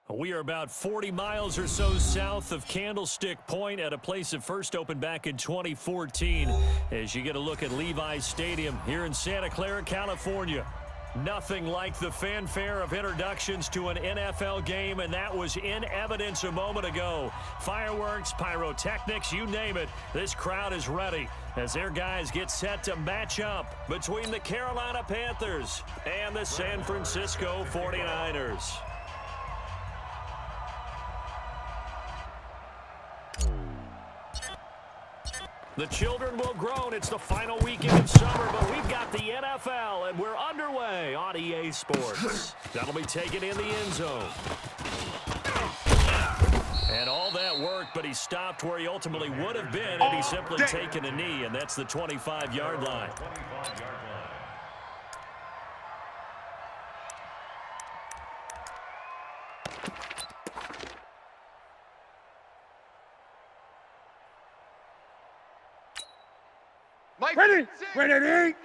We are about 40 miles or so south of Candlestick Point at a place that first opened back in 2014 as you get a look at Levi's Stadium here in Santa Clara, California. Nothing like the fanfare of introductions to an NFL game, and that was in evidence a moment ago. Fireworks, pyrotechnics, you name it, this crowd is ready as their guys get set to match up between the Carolina Panthers and the San Francisco 49ers. The children will groan. It's the final weekend of summer, but we've got the NFL, and we're underway on EA Sports. That'll be taken in the end zone. And all that worked, but he stopped where he ultimately would have been had he simply taken a knee, and that's the 25-yard line. Ready? Ready?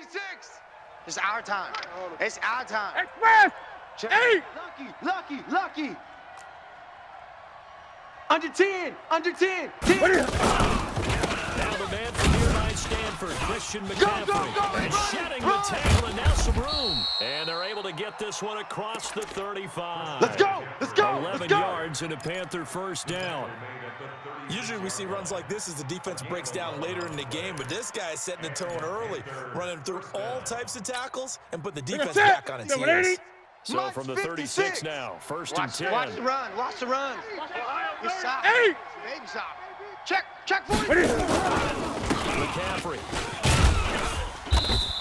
It's our time. It's our time. Express! 8! Lucky. Under 10. 10. Now the man from nearby Stanford, Christian McCaffrey, and shedding the tail, and now some room. And they're able to get this one across the 35. Let's go. 11 yards and a Panther first down. Usually we see runs like this as the defense breaks down later in the game, but this guy is setting the tone early, running through all types of tackles and put the defense back on its heels. So from the 36 now, first and 10. Watch the run. Good stop. 8! Baby stop. Check for it. McCaffrey.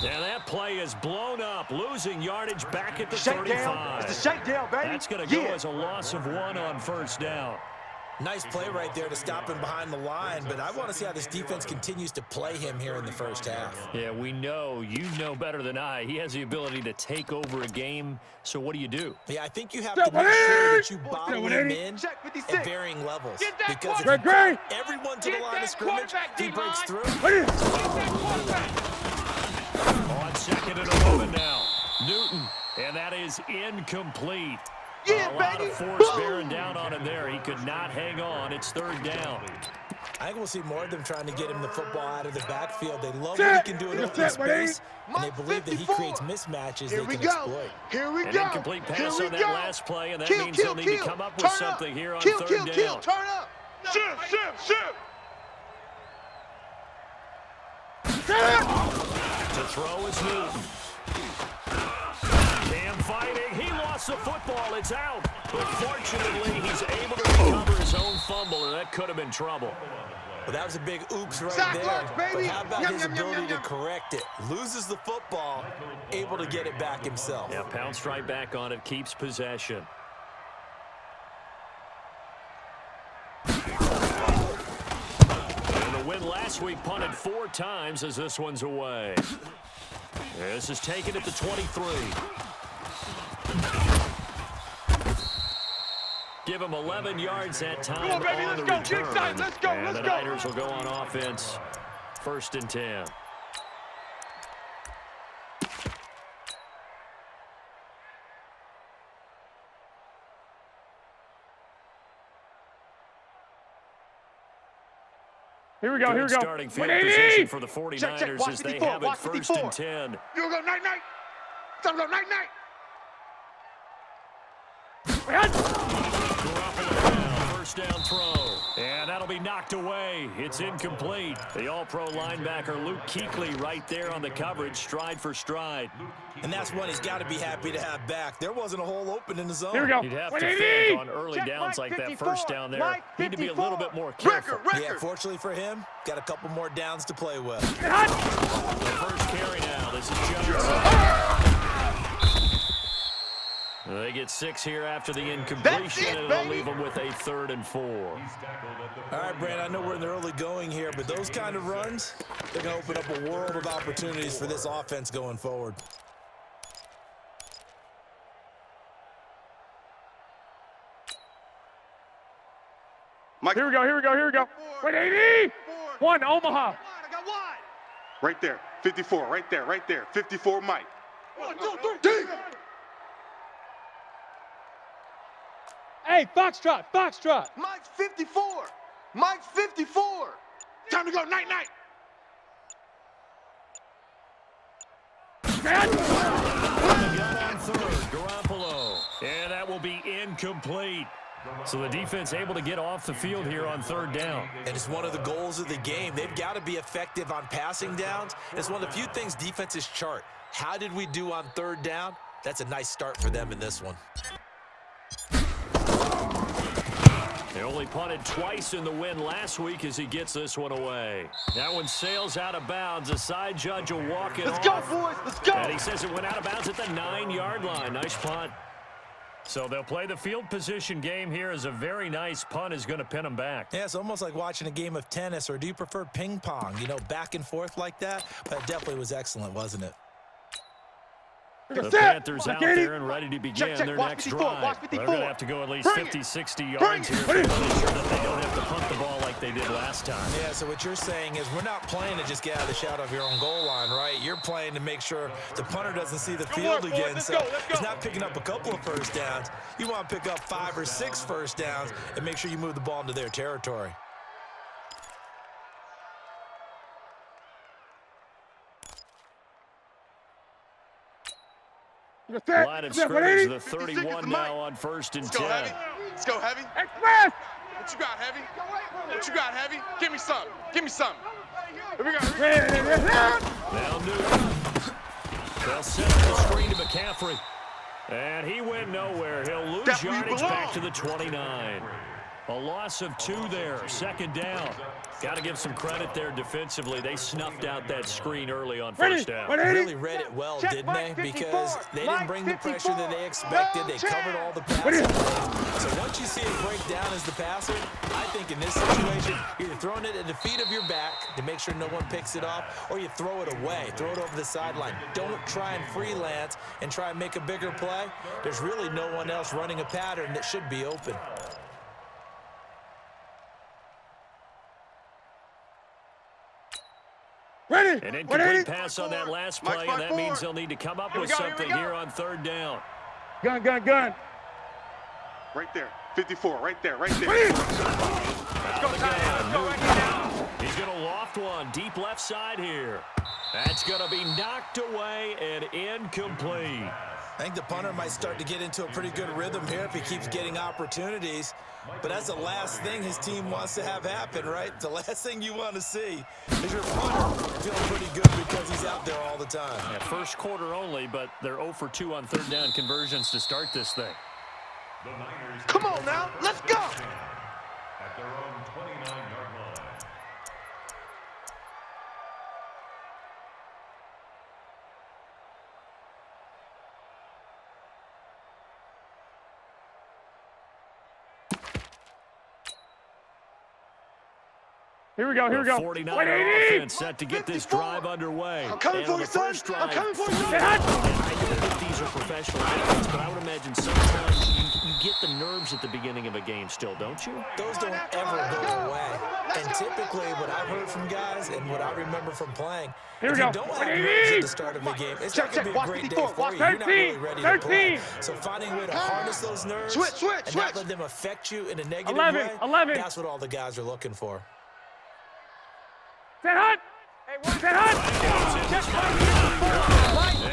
And that play is blown up, losing yardage back at the 35. It's the shakedown, baby. That's going to go as a loss of 1 on first down. Nice play right there to stop him behind the line, but I want to see how this defense continues to play him here in the first half. Yeah, we know. You know better than I. He has the ability to take over a game, so what do you do? Yeah, I think you have to make sure that you bottle him in at varying levels. Because if you get everyone to the line of scrimmage, if he breaks through. On second and 11 now. Newton, and that is incomplete. A lot of force bearing down on him there. He could not hang on. It's third down. I think we'll see more of them trying to get him the football out of the backfield. They love what he can do in open space, and they believe that he creates mismatches they can exploit. Here we go. An incomplete pass on that last play, and that means they'll need to come up with something here on third down. Turn up. Shoot. To throw is Newton. Cam fighting. He lost the football. It's out. But fortunately, he's able to recover his own fumble, and that could have been trouble. Well, that was a big oops right there. But how about his ability to correct it? Loses the football, able to get it back himself. Yeah, pounced right back on it, keeps possession. And the win last week punted 4 times as this one's away. This is taken at the 23. Give him 11 yards that time on the return. And the Niners will go on offense. First and 10. Here we go. Starting field position for the 49ers as they have it first and 10. You go night. Time to go night. First down throw. And that'll be knocked away. It's incomplete. The all-pro linebacker Luke Kuechly right there on the coverage, stride for stride. And that's one he's got to be happy to have back. There wasn't a hole open in the zone. Here we go. You'd have to think on early downs like that first down there. Need to be a little bit more careful. Yeah, fortunately for him, got a couple more downs to play with. The first carry now. This is Johnson. They get 6 here after the incompletion, and it'll leave them with a 3rd and 4. All right, Brand, I know we're in the early going here, but those kind of runs, they're going to open up a world of opportunities for this offense going forward. Here we go. Wait, 80! 1, Omaha. I got one. Right there. 54. Right there. 54, Mike. 1, 2, 3. Hey, foxtrot, foxtrot. Mike's 54. Mike's 54. Time to go. Night, night. Gun on third, Garoppolo. And that will be incomplete. So the defense able to get off the field here on third down. And it's one of the goals of the game. They've got to be effective on passing downs. It's one of the few things defenses chart. How did we do on third down? That's a nice start for them in this one. They only punted twice in the win last week as he gets this one away. That one sails out of bounds. The side judge will walk it off. Let's go, boys. Let's go. And he says it went out of bounds at the 9-yard line. Nice punt. So they'll play the field position game here as a very nice punt is going to pin them back. Yeah, it's almost like watching a game of tennis, or do you prefer ping pong? You know, back and forth like that? But it definitely was excellent, wasn't it? The Panthers out there and ready to begin check. their Watch next 54, drive. watch They're 54. going to have to go at least Bring 50, it. 60 Bring yards it. here to make sure that they don't have to punt the ball like they did last time. Yeah, so what you're saying is we're not playing to just get out of the shadow of your own goal line, right? You're playing to make sure the punter doesn't see the field boys. again. Let's So go. it's not picking up a couple of first downs. You want to pick up 5 or 6 first downs and make sure you move the ball into their territory. Line of scrimmage, the 31 now on 1st and 10. Let's go, Heavy. Let's go, Heavy. Express. What you got, Heavy? What you got, Heavy? Give me some. Give me some. Here we go. Now Newton. They'll set up the screen to McCaffrey. And he went nowhere. He'll lose That's where you yardage belong. back to the 29. A loss of 2 there. 2nd down. Got to give some credit there defensively. They snuffed out that screen early on first down. Really read it well, didn't they? Because they didn't bring the pressure that they expected. They covered all the passing lanes. So once you see it break down as the passer, I think in this situation, you're throwing it at the feet of your back to make sure no one picks it off, or you throw it away, throw it over the sideline. Don't try and freelance and try and make a bigger play. There's really no one else running a pattern that should be open. Ready. An incomplete pass on that last play, and that means they'll need to come up with something here on 3rd down. Gun, gun, gun. Right there. 54. Right there. Right there. Out of the gun. He's going to loft one deep left side here. That's going to be knocked away and incomplete. I think the punter might start to get into a pretty good rhythm here if he keeps getting opportunities. But that's the last thing his team wants to have happen, right? The last thing you want to see is your punter feeling pretty good because he's out there all the time. Yeah, first quarter only, but they're 0 for 2 on 3rd down conversions to start this thing. Come on now. Let's go. At their own 29-yard line. Here we go. Here we go. 49er offense set to get this drive underway. I'm coming And for on you, the son. first I'm drive, coming for you, son. I know that these are professional athletes, but I would imagine sometimes you get the nerves at the beginning of a game still, don't you? Those don't ever go away. And typically what I've heard from guys and what I remember from playing, Here if we you go. don't have nerves at the start of a game, it's not going to be a great day for you. You're not really ready to play. So finding a way to harness those nerves and not let them affect you in a negative way, 11. that's what all the guys are looking for. Set hot. Set hot.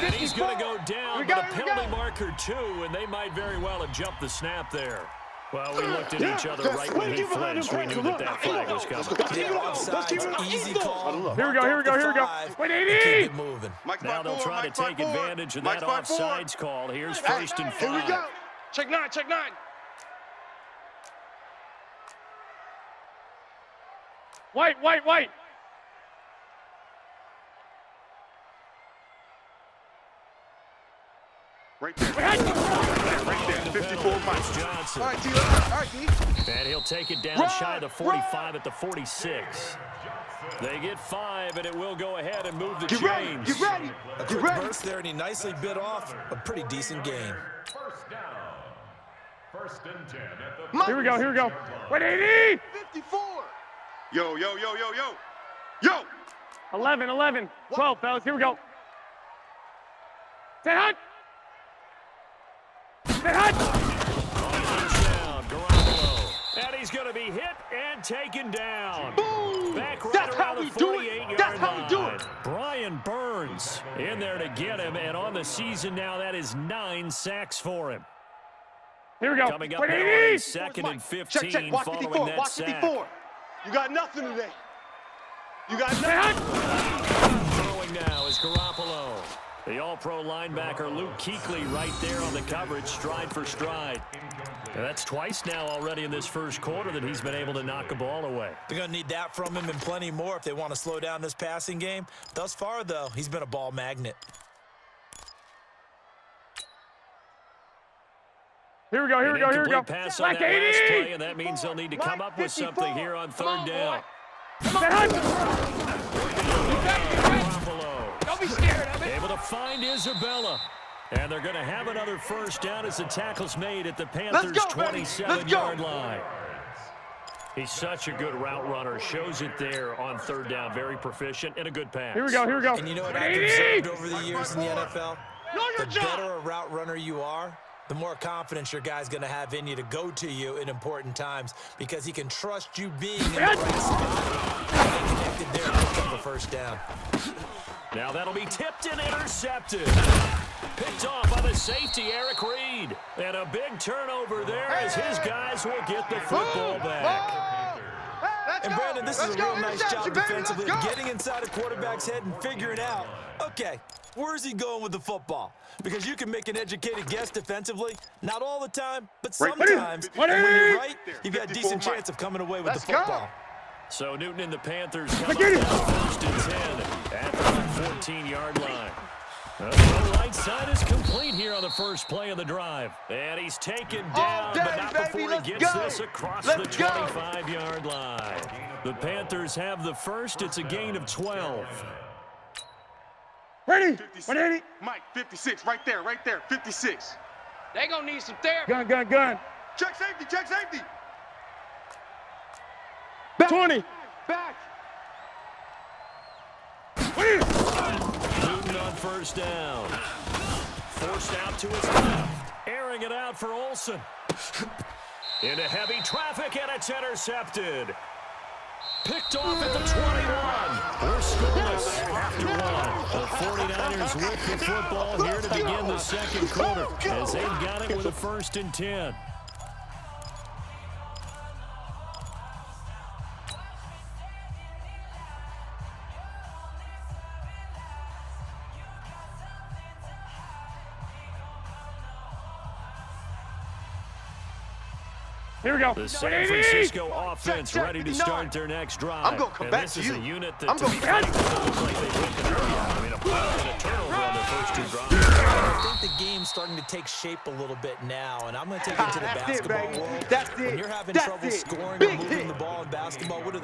And he's going to go down, but a penalty marker 2, and they might very well have jumped the snap there. Well, we looked at each other right when he flinched. We knew that flag was coming. Offsides, easy call. Here we go. Here we go. Here we go. Keep it moving. Now they'll try to take advantage of that offsides call. Here's 1st and 5. Here we go. Check 9. Check 9. White. Right there. Right there. 54 miles. Johnson. All right, D. All right, D. And he'll take it down shy of the 45 at the 46. They get 5, and it will go ahead and move the Get ready. chains. Get ready. A Get quick ready. burst there, and he nicely bit off a pretty decent gain. First down. 1st and 10 at the Here we go. Here we go. 180. 54. Yo, yo, yo, yo, yo. Yo. 11. 12, fellas. Here we go. Set hot. Set hot. On the first down, he's going to be hit and taken down. Boom! Back right That's how around we the do it. 48-yard That's how we do line. it. Brian Burns in there to get him, and on the season now, that is 9 sacks for him. Here we go. Coming up Wait, now on Eddie! a 2nd and 15 Check. Watch following 54. that Watch sack. 54. You got nothing today. You got nothing. Throwing now is Garoppolo. The all-pro linebacker Luke Kuechly right there on the coverage, stride for stride. And that's twice now already in this first quarter that he's been able to knock a ball away. They're going to need that from him and plenty more if they want to slow down this passing game. Thus far, though, he's been a ball magnet. Here we go. Here we go. Here we go. Pass on Like that last 80! play, and that means they'll need to come up with something here on third down. Garoppolo. Don't be scared of it. Able to find Isabella. And they're going to have another first down as the tackle's made at the Panthers' 27-yard line. He's such a good route runner. Shows it there on third down. Very proficient and a good pass. Here we go. Here we go. And you know what I've observed over the years in the NFL? The better a route runner you are, the more confidence your guy's going to have in you to go to you in important times because he can trust you being in the right spot. And they connected there and picked up a first down. Now that'll be tipped and intercepted. Picked off by the safety, Eric Reed. And a big turnover there as his guys will get the football back. And Brandon, this is a real nice job defensively of getting inside a quarterback's head and figuring out, okay, where's he going with the football? Because you can make an educated guess defensively, not all the time, but sometimes. And when you're right, you've got a decent chance of coming away with the football. So Newton and the Panthers come up now first and 10 at the 14-yard line. The right side is complete here on the first play of the drive. And he's taken down, but not before he gets this across the 25-yard line. The Panthers have the first. It's a gain of 12. Ready? 56. Mike, 56, right there, 56. They gonna need some therapy. Gun. Check safety. Back. 20. Back. Newton on first down. Forced out to his left. Airing it out for Olsen. Into heavy traffic, and it's intercepted. Picked off at the 21. We're scoreless after one. The 49ers with the football here to begin the second quarter as they've got it with a 1st and 10. Here we go. The San Francisco offense ready to start their next drive. I'm gonna come back this to is you. a unit that I'm to be gonna- frank, doesn't look like they went to early. I mean, a punt and a turnover on their first 2 drives. I think the game's starting to take shape a little bit now, and I'm going to take it to the That's it, basketball baby. world. That's it. When you're having That's trouble it. scoring Big or moving hit. the ball in basketball, what do?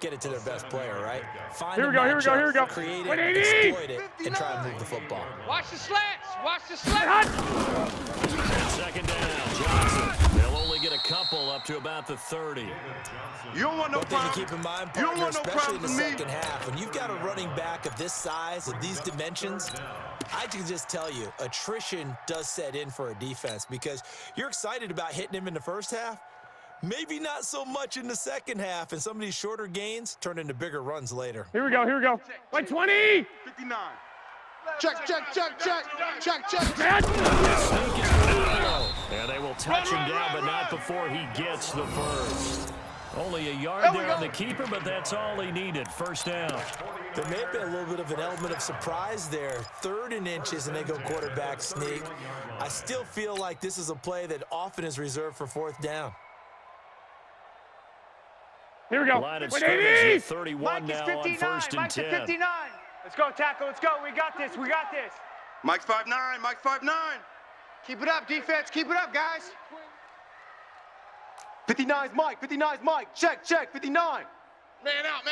Get it to their best player, right? Find Here a we go, here we go, matchup, here we go. create it, 180. exploit it, and try and move the football. Watch the slants. Watch the slants. Second down, Johnson. They'll only get a couple up to about the 30. You don't want no One thing to problem. keep in mind, You don't partner, want no especially in the problem with me. second half, when you've got a running back of this size, of these dimensions, I can just tell you, attrition does set in for a defense because you're excited about hitting him in the first half, maybe not so much in the second half, and some of these shorter gains turn into bigger runs later. Here we go. Like 20. 59. Check. And they will touch him down, but not before he gets the first. Only a yard there on the keeper, but that's all he needed. First down. There may have been a little bit of an element of surprise there. 3rd and inches, and they go quarterback sneak. I still feel like this is a play that often is reserved for 4th down. Here we go. Line of 180. scrimmage at 31 now on 1st and 10. 59. Let's go, tackle. Let's go. We got this. Mike's 5'9", Mike's 5'9". Keep it up, defense. Keep it up, guys. 59's Mike. Check. 59. Man out.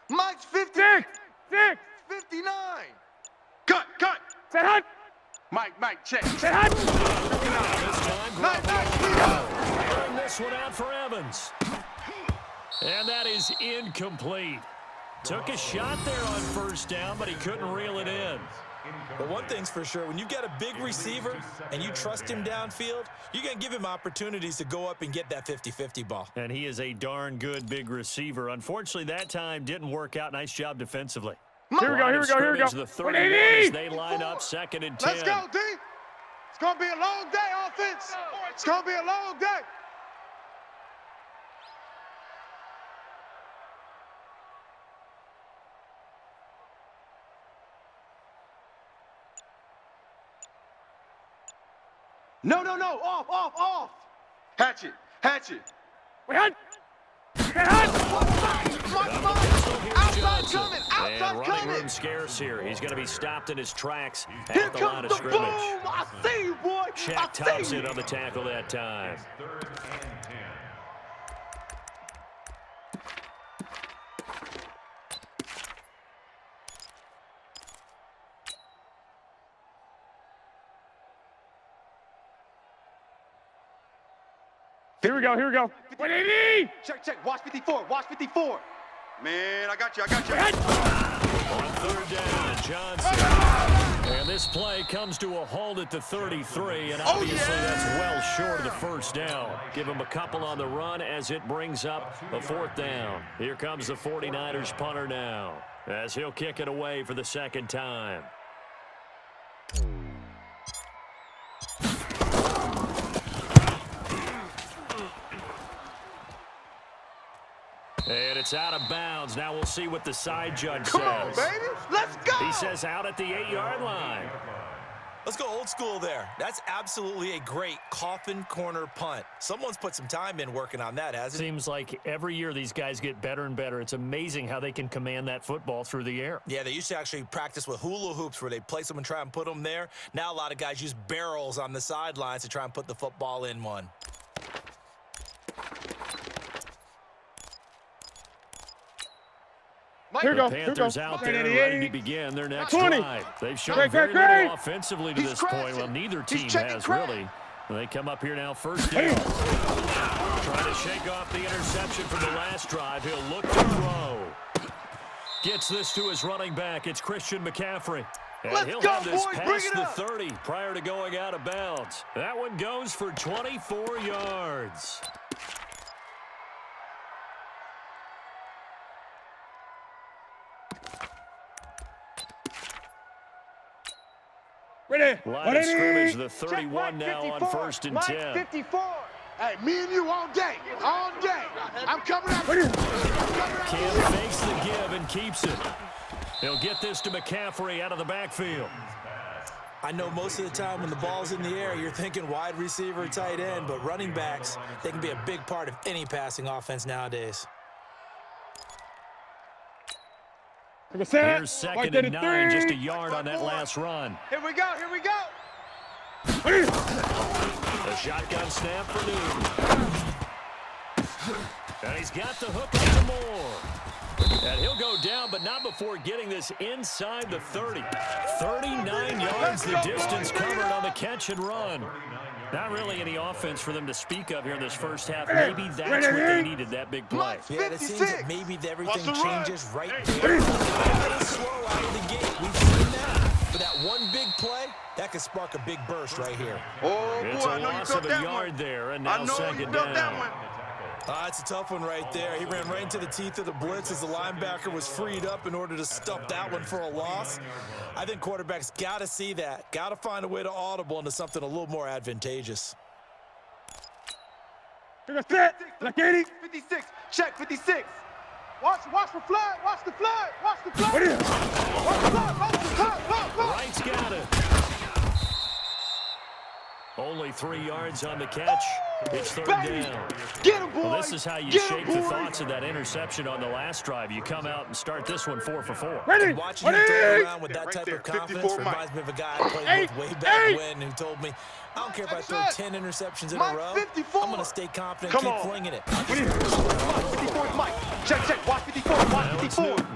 Mike's 50. 6. 59. Cut. Set hut. Mike, check. Set hut. This time, Nice. Clearing this one out for Evans. And that is incomplete. Took a shot there on first down, but he couldn't reel it in. But one thing's for sure, when you've got a big receiver and you trust him downfield, you're going to give him opportunities to go up and get that 50-50 ball. And he is a darn good big receiver. Unfortunately, that time didn't work out. Nice job defensively. Here we go, here we go, here we go. The 31 as they line up, 2nd and 10. Let's go, D. It's going to be a long day, offense. It's going to be a long day. No, no, no. Off. Hatchet. Wait, hunt. Outside coming. And running room scarce here. He's going to be stopped in his tracks Here at the line comes of the scrimmage. boom. I see you, boy. Shaq Thompson on the tackle that time. 3rd and 10. Here we go, here we go. 180! Check. Watch 54. Man, I got you. On 3rd down, Johnson. And this play comes to a halt at the 33, and obviously that's well short of the 1st down. Give him a couple on the run as it brings up a 4th down. Here comes the 49ers punter now, as he'll kick it away for the 2nd time. And it's out of bounds. Now we'll see what the side judge says. Come on, baby. Let's go. He says out at the 8-yard line. Let's go old school there. That's absolutely a great coffin corner punt. Someone's put some time in working on that, hasn't he? Seems like every year these guys get better and better. It's amazing how they can command that football through the air. Yeah, they used to actually practice with hula hoops where they place them and try and put them there. Now a lot of guys use barrels on the sidelines to try and put the football in one. Here we go, The here we go. Panthers out there 188. ready to begin their next 20. drive. They've shown Great, very great, great. little offensively to He's this point. crashing. Well, neither He's team checking has crash. really. They come up here now 1st down. Trying to shake off the interception from the last drive. He'll look to throw. Gets this to his running back. It's Christian McCaffrey. And Let's he'll go, have this boys. Bring past it the up. 30 prior to going out of bounds. That one goes for 24 yards. Ready. Line of scrimmage, the Check 31 now on 1st and 10. 54. Hey, me and you all day. I'm coming out. Cam fakes the give and keeps it. He'll get this to McCaffrey out of the backfield. I know most of the time when the ball's in the air, you're thinking wide receiver, tight end, but running backs, they can be a big part of any passing offense nowadays. Take a set. Here's 2nd and 9, just a yard on that last run. Here we go. The shotgun snap for Newton. And he's got the hook into Moore. And he'll go down, but not before getting this inside the 30. 39 yards the distance covered on the catch and run. Not really any offense for them to speak of here in this 1st half. Maybe that's what they needed, that big play. Yeah, it seems that maybe everything changes right there. A little slow out of the gate. We've seen that. But that one big play, that could spark a big burst right here. Oh, It's boy, a I know you loss felt of a that yard one. there, and I now know you 2nd felt that down. one. It's a tough one right there. He ran right into the teeth of the blitz as the linebacker was freed up in order to stuff that one for a loss. I think quarterbacks got to see that. Got to find a way to audible into something a little more advantageous. Take a set. Like 80. 56. Check 56. Watch the flood. Watch the flood. Ready. Wright's got it. Only 3 yards on the catch. It's 3rd down. Get him, boy. Well, this is how you shake the thoughts of that interception on the last drive. You come out and start this one 4 for 4. Ready. Watching him throw around with that Right type there, of confidence 54 reminds me of a guy I played with way back when who told me, I don't care if I throw 10 interceptions in a Mike, row. 54. I'm going to stay confident Come and on. keep flinging it. 54 is Mike. Check. Watch 54. Now it's Newton.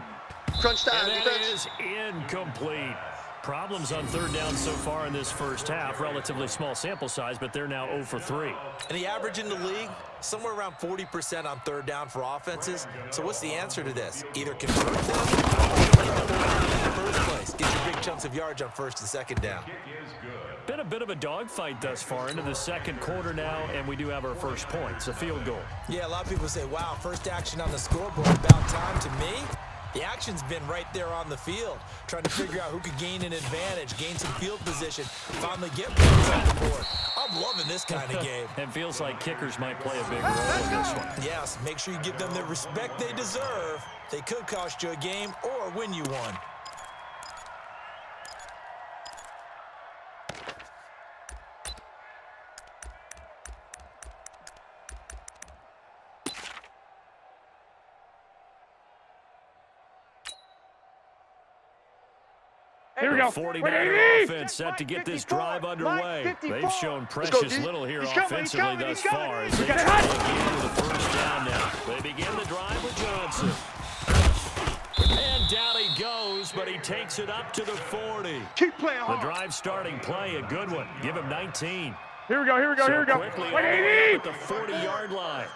Crunch time. And that is incomplete. Problems on third down so far in this first half. Relatively small sample size, but they're now 0 for 3. And the average in the league, somewhere around 40% on third down for offenses. So what's the answer to this? Either convert them or get the ball down in the first place. Get your big chunks of yards on first and second down. Been a bit of a dogfight thus far into the second quarter now, and we do have our first points, a field goal. Yeah, a lot of people say, wow, first action on the scoreboard, about time. To me, the action's been right there on the field, trying to figure out who could gain an advantage, gain some field position, finally get points on the board. I'm loving this kind of game. It feels like kickers might play a big role in this one. Yes, make sure you give them the respect they deserve. They could cost you a game or win you one. Here we go. 49er offense set to get this drive underway. They've shown precious little here offensively thus far as they try to get to the first down now. They begin the drive with Johnson. And down he goes, but he takes it up to the 40. Keep playing hard. The drive starting play, a good one. Give him 19. Here we go, here we go, here we go. Quickly at the 40-yard line.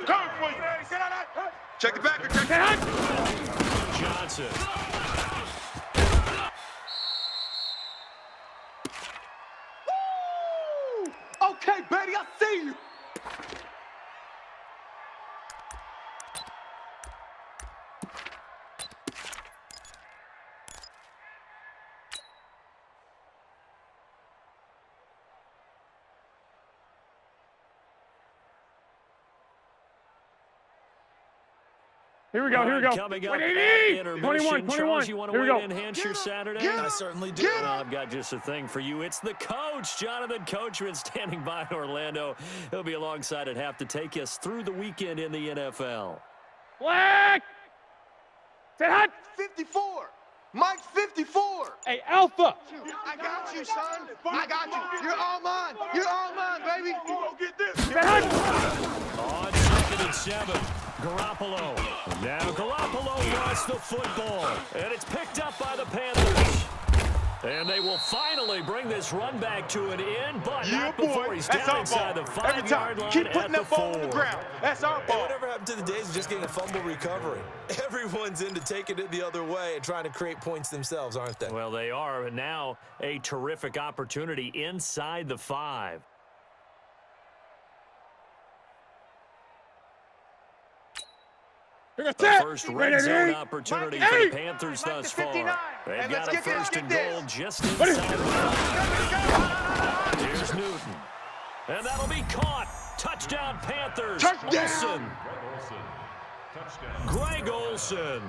Check the back. Check the Johnson. Okay, Betty, I see you. Here we go, here we go. Coming up at 21. intermission. Charles, you want to Here we win go. and enhance your Saturday? I certainly do. Well, I've got just a thing for you. It's the coach, Jonathan Coachman, standing by in Orlando. He'll be alongside at half to take us through the weekend in the NFL. Black! Say hot! 54. Mike 54. Hey, Alpha! I got you, son. I got you. You're all mine. You're all mine, baby. You go get this. Say hot! On 2nd and 7, Garoppolo. Now Garoppolo wants the football, and it's picked up by the Panthers. And they will finally bring this run back to an end, but not before he's down inside the 5-yard line Keep putting at the that ball 4. on the ground. That's our Hey, ball. whatever happened to the days of just getting a fumble recovery? Everyone's into taking it the other way and trying to create points themselves, aren't they? Well, they are, and now a terrific opportunity inside the 5. The first red zone opportunity for the Panthers thus far. They've got a 1st and goal just inside the 5. Here's Newton. And that'll be caught. Touchdown, Panthers. Touchdown. Greg Olsen.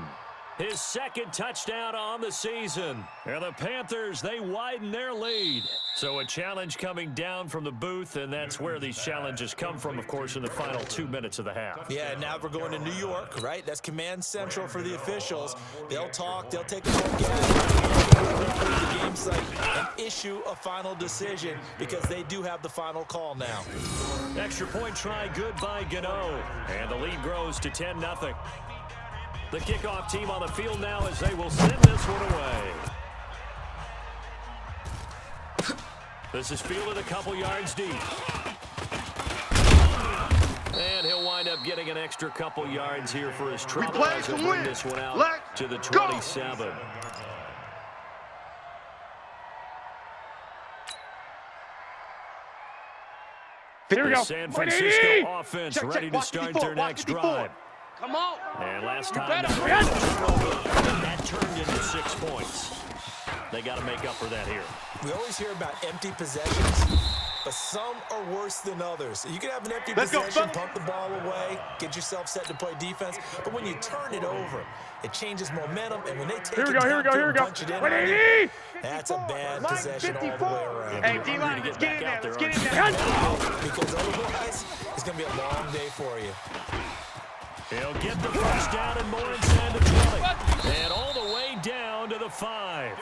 His 2nd touchdown on the season. And the Panthers, they widen their lead. So a challenge coming down from the booth, and that's where these challenges come from, of course, in the final 2 minutes of the half. Yeah, now we're going to New York, right? That's command central for the officials. They'll talk, they'll take a look at the game site and issue a final decision because they do have the final call now. Extra point try, good by Gano. And the lead grows to 10-0. The kickoff team on the field now as they will send this one away. This is fielded a couple yards deep. And he'll wind up getting an extra couple yards here for his trouble play as to he'll bring win. this one out Let's to the go. 27. Here we The go. San 180. Francisco offense Check, ready to watch start 54, their watch next 54. drive. Come on. And last time, better. that turned into 6 points. They got to make up for that here. We always hear about empty possessions, but some are worse than others. You can have an empty possession, pump the ball away, get yourself set to play defense, but when you turn it over, it changes momentum, and when they take Here we it go, here we down go, here we and go. punch it in on you, 180. that's a bad possession all the way around. Hey, D-line, let's get in there. Let's get in there. Because otherwise, it's going to be a long day for you. He'll get the first down and more inside the 20. And all the way down to the 5.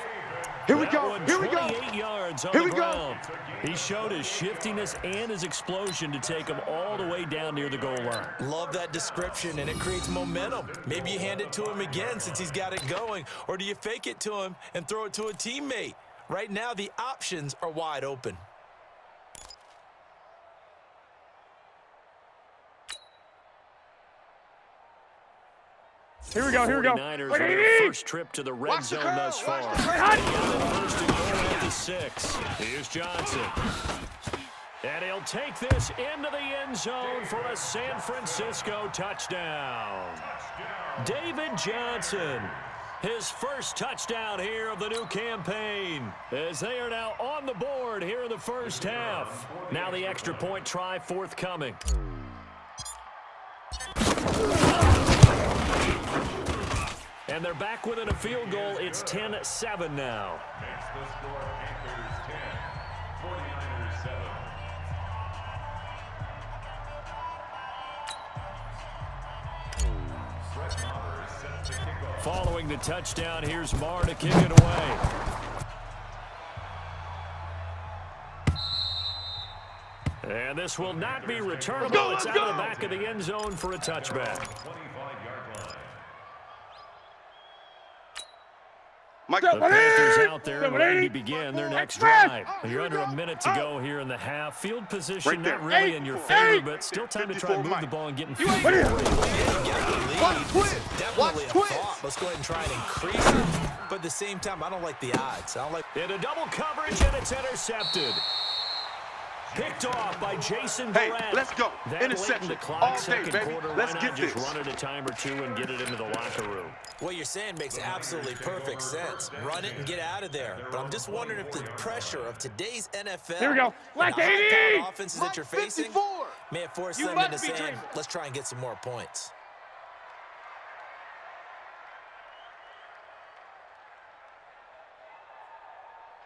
Here we That go. one, Here we go. 28 yards on Here the we go. ground. He showed his shiftiness and his explosion to take him all the way down near the goal line. Love that description, and it creates momentum. Maybe you hand it to him again since he's got it going, or do you fake it to him and throw it to a teammate? Right now, the options are wide open. Here we go, here we go. 49ers with their first trip to the red zone thus far. First and goal at the 6. Here's Johnson. And he'll take this into the end zone for a San Francisco touchdown. David Johnson, his first touchdown here of the new campaign, as they are now on the board here in the first half. Now the extra point try forthcoming. And they're back within a field goal. It's 10-7 now. Makes the score Panthers 10, 49ers 7. Following the touchdown, here's Marr to kick it away. And this will not be returnable. It's out of the back of the end zone for a touchback. 25-yard line. Mike, The Panthers out there and ready to begin their next drive. You're under a minute to go here in the half. Field position Right there. not really in your favor, but still time to try and move the ball and get in field goal range. Definitely a thought. Let's go ahead and try and increase it. But at the same time, I don't like the odds. I don't like. Into double coverage, and it's intercepted. Picked off by Jason Hey, Barrett. let's go. That Interception. late in the clock, All day, second baby. quarter. Let's Why get not just this. run it a time or two and get it into the locker room? What you're saying makes absolutely perfect sense. Run it and get out of there. But I'm just wondering if the pressure of today's NFL Here we go. and the Left high-powered 80. offenses that you're facing may have forced them into saying, let's try and get some more points.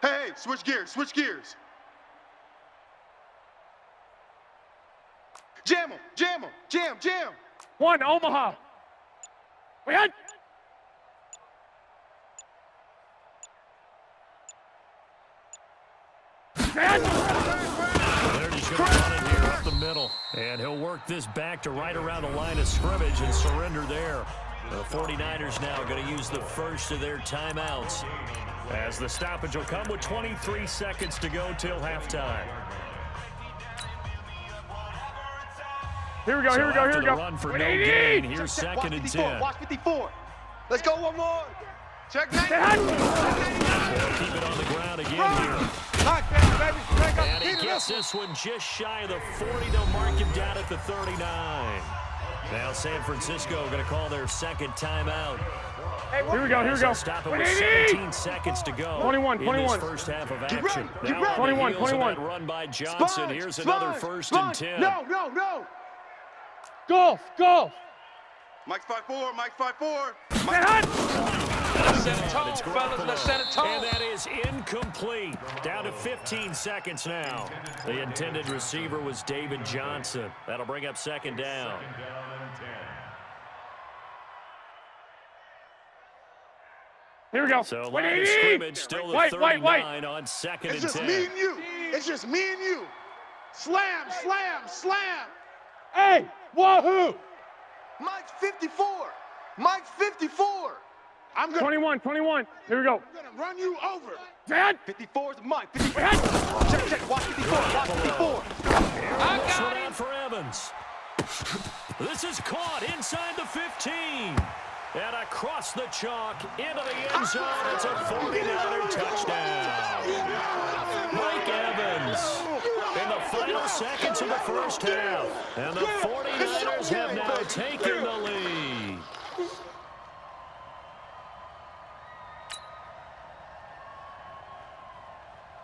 Hey, switch gears, switch gears. Jam him, jam him, jam. One, Omaha. We had. They're just going to run it here up the middle. And he'll work this back to right around the line of scrimmage and surrender there. The 49ers now going to use the first of their timeouts, as the stoppage will come with 23 seconds to go till halftime. Here we go, here we go, here we go. Run for no gain. Here's second and 10. Watch 54. Let's go one more. Check They'll keep it on the ground again here. Knock down, baby. Crank up. And he gets this one just shy of the 40. They'll mark him down at the 39. Now San Francisco going to call their second timeout. Here we go, here we go. Stop it with 17 seconds to go. 21. In this first half of action. Get Now ready. on the 21, heels of 21. that run by Johnson. Here's another first and 10. No. Golf. Mike's 5'4", Mike's 5'4". Let's set a tone, fellas. Let's set a And tone. that is incomplete. Down to 15 seconds now. The intended receiver was David Johnson. That'll bring up second down. Second down and 10. Here we go. So line of scrimmage still the Wait. 39 on second It's and just 10. me and you. It's just me and you. Slam. Hey, wahoo. Mike's 54. Mike's 54. I'm gonna 21. Here we go. run you over. Dad. 54 is Mike. 54. We had. Check. Watch 54. Watch 54. I got Shut him. out for Evans. This is caught inside the 15. And across the chalk into the end zone. It's a 49er touchdown. Mike Evans in the final seconds of the first half. And the 49ers have now taken the lead.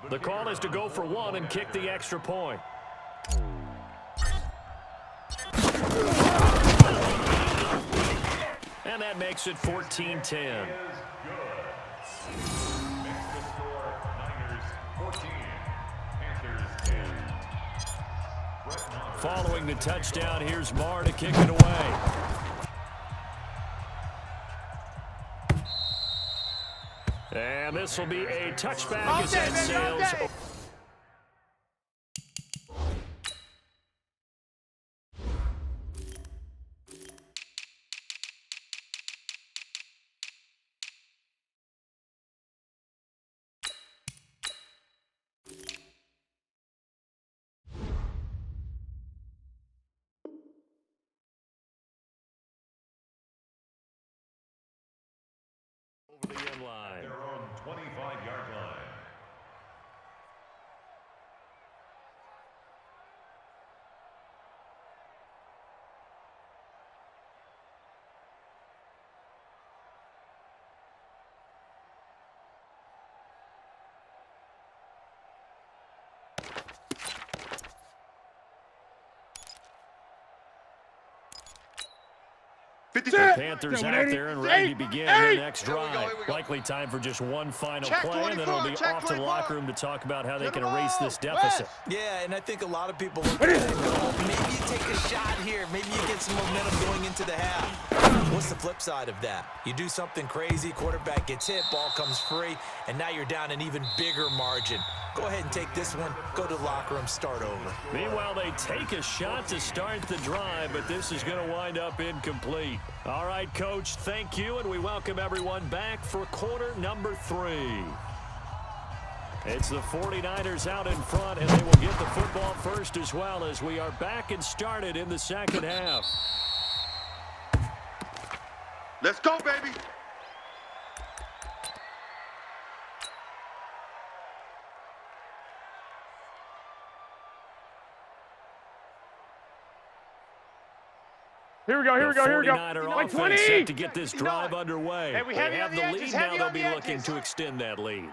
The call is to go for one and kick the extra point. And that makes it 14-10. Following the touchdown, here's Marr to kick it away. And this will be a touchback as that sails. the end line. Their own 25-yard line. The Panthers out there and ready to begin their next drive. Likely time for just one final play, and then it'll be off to the locker room to talk about how they can erase this deficit. Yeah, and I think a lot of people look at it and go, maybe you take a shot here. Maybe you get some momentum going into the half. What's the flip side of that? You do something crazy, quarterback gets hit, ball comes free, and now you're down an even bigger margin. Go ahead and take this one, go to the locker room, start over. Meanwhile, they take a shot to start the drive, but this is going to wind up incomplete. All right, Coach, thank you, and we welcome everyone back for quarter number 3. It's the 49ers out in front, and they will get the football first as well as we are back and started in the second half. Let's go, baby. Here we go, here we go, here we go. 49er offense set to get this drive underway. Hey, we they have have the lead, now they'll be looking to extend that lead.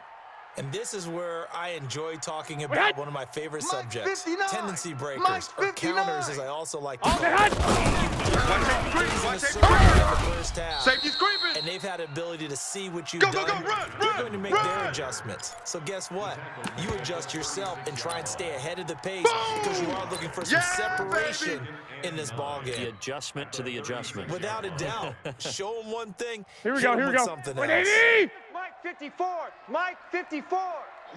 And this is where I enjoy talking about one of my favorite subjects, tendency breakers, or counters, as I also like to call them. Safety's creeping. And they've had the ability to see what you've done. They're going to make their adjustments. So guess what? You adjust yourself and try and stay ahead of the pace because you are looking for some separation in this ball game. The adjustment to the adjustment. Without a doubt. Show them one thing. Here we go, here we go. Something else. 180! Mike 54. Mike 54.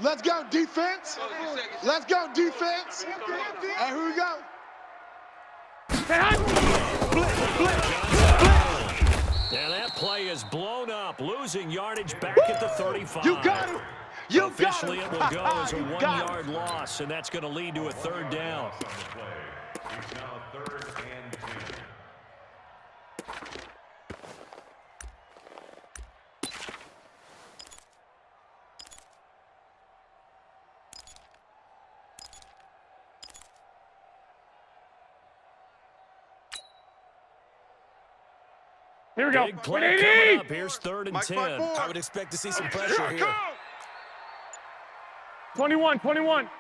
Let's go, defense. Let's go, defense. And here we go. And that play is blown up, losing yardage back at the 35. You got it. You Officially, got it. it will go as a one-yard loss, and that's going to lead to a third down. It's now 3rd and 10. Here we go. Big play coming up. Here's 3rd and 10. I would expect to see some pressure here. 21, 21.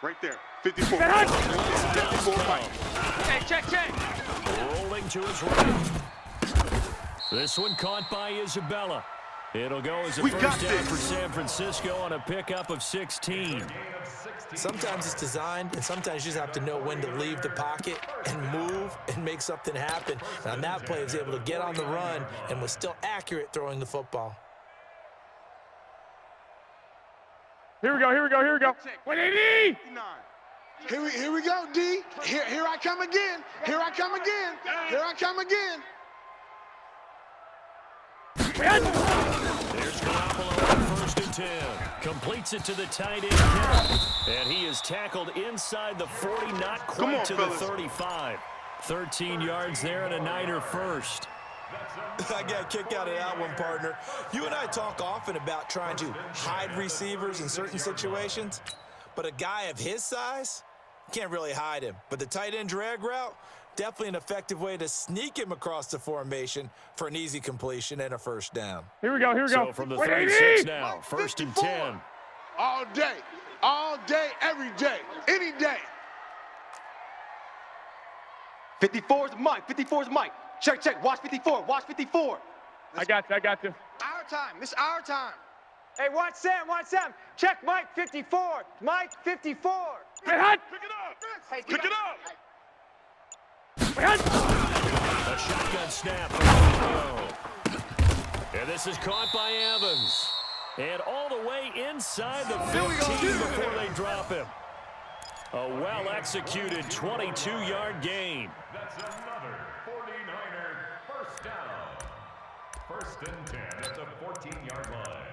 Right there. 54. 54. Hey, check. Rolling to his right. This one caught by Isabella. It'll go as a first down for San Francisco on a pickup of 16. Sometimes it's designed, and sometimes you just have to know when to leave the pocket and move and make something happen. And on that play, he was able to get on the run and was still accurate throwing the football. Here we go, here we go, here we go. 180! Here we go, D. Here I come again. Here I come again. Here I come again. There's Garoppolo on 1st and 10. Completes it to the tight end, Kittle. And he is tackled inside the 40, not quite to the 35. 13 yards there and a Niner first. I got a kick out of that one, partner. You and I talk often about trying to hide receivers in certain situations, but a guy of his size, can't really hide him. But the tight end drag route, definitely an effective way to sneak him across the formation for an easy completion and a first down. Here we go, here we go. So from the 36 now, 1st and 10. All day, every day, any day. 54's Mike. 54's Mike. Check. Watch 54. Watch 54. I got you. Our time. This is our time. Hey, watch Sam. Check Mike 54. Mike 54. Hey, hot. Pick it up. A shotgun snap from Romeo. And this is caught by Evans. And all the way inside the 15 before they drop him. A well-executed 22-yard gain. That's another 49er first down. 1st and 10 at the 14-yard line.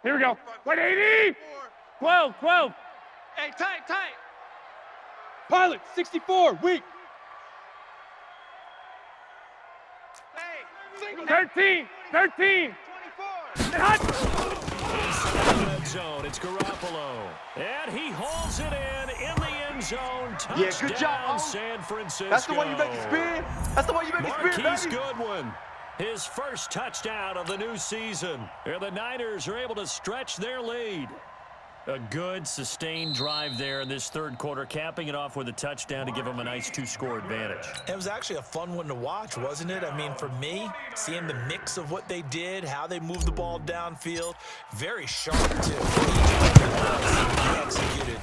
Here we go. 180! 12. Hey, tight. Pilot, 64, weak. Hey, 13. Inside the red zone, it's Garoppolo. And he hauls it in the end zone. Touchdown, Yeah, good job, San Francisco. That's the one you make it spin. That's the one you make it spin, Marquise baby. Goodwin, his first touchdown of the new season. And the Niners are able to stretch their lead. A good, sustained drive there in this third quarter, capping it off with a touchdown to give them a nice 2-score advantage. It was actually a fun one to watch, wasn't it? I mean, for me, seeing the mix of what they did, how they moved the ball downfield, very sharp, too. He executed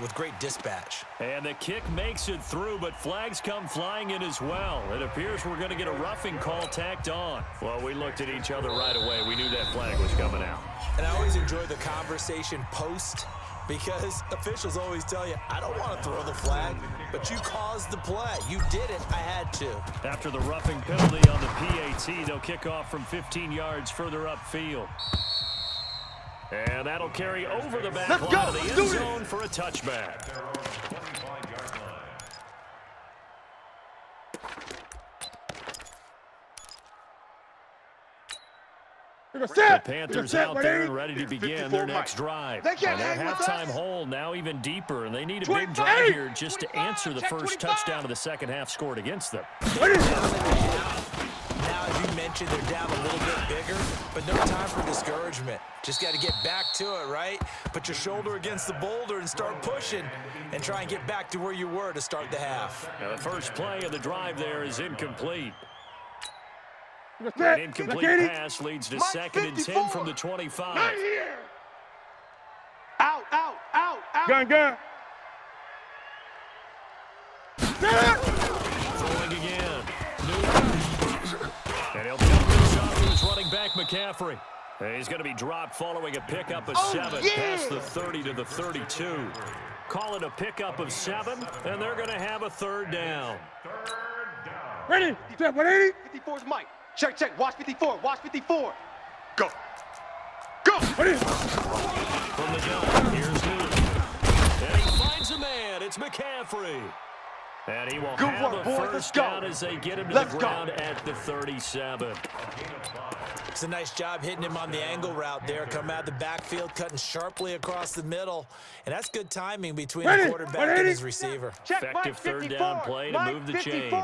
with great dispatch. And the kick makes it through, but flags come flying in as well. It appears we're going to get a roughing call tacked on. Well, we looked at each other right away. We knew that flag was coming out. And I always enjoy the conversation post, because officials always tell you, I don't want to throw the flag, but you caused the play. You did it. I had to. After the roughing penalty on the PAT, they'll kick off from 15 yards further upfield. And that'll carry over the back line of the end zone for a touchback. The Panthers out there and ready to begin their next drive. And their halftime hole now even deeper, and they need a big drive here just to answer the first touchdown of the second half scored against them. Now, as you mentioned, they're down a little bit bigger, but no time for discouragement. Just got to get back to it, right? Put your shoulder against the boulder and start pushing and try and get back to where you were to start the half. Now, the first play of the drive there is incomplete. An incomplete pass leads to second and 10 from the 25. Out. Gun. Throwing again. And he'll dump this off to his running back, McCaffrey. And he's going to be dropped following a pickup of 7 past the 30 to the 32. Call it a pickup of 7, and they're going to have a third down. Ready. Step 180. 54's Mike. Check. Watch 54. Go. Ready. From the gun, here's Newton. And he finds a man. It's McCaffrey. And he will have a first down as they get him to the ground at the 37. It's a nice job hitting him on the angle route there. Come out of the backfield, cutting sharply across the middle. And that's good timing between the quarterback and his receiver. Effective third down play to move the chains.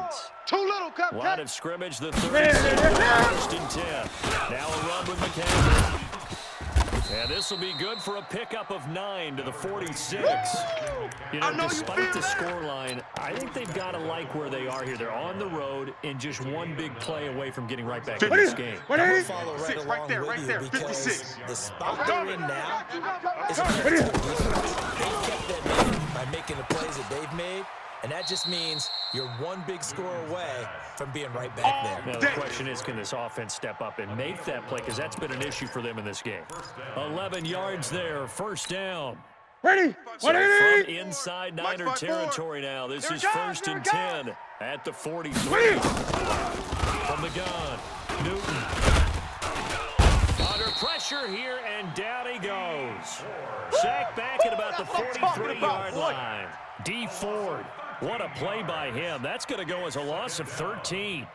Too little, cut. Line of scrimmage, the 37, first and 10. Now a run with McCaffrey. And this will be good for a pickup of 9 to the 46. You know, despite the scoreline, I think they've got to like where they are here. They're on the road and just one big play away from getting right back in this game. I'm going to follow right along with you because 56. the spot they're in now is a very tough defense. They've kept them in by making the plays that they've made, and that just means you're one big score away from being right back there. Now, the question is, can this offense step up and make that play? Because that's been an issue for them in this game. 11 yards there, first down. Ready. So from inside Niner territory now, this is first and 10 at the 43. From the gun, Newton. Under pressure here, and down he goes. Sacked back at about the 43-yard line. D. Ford. What a play by him. That's going to go as a loss of 13.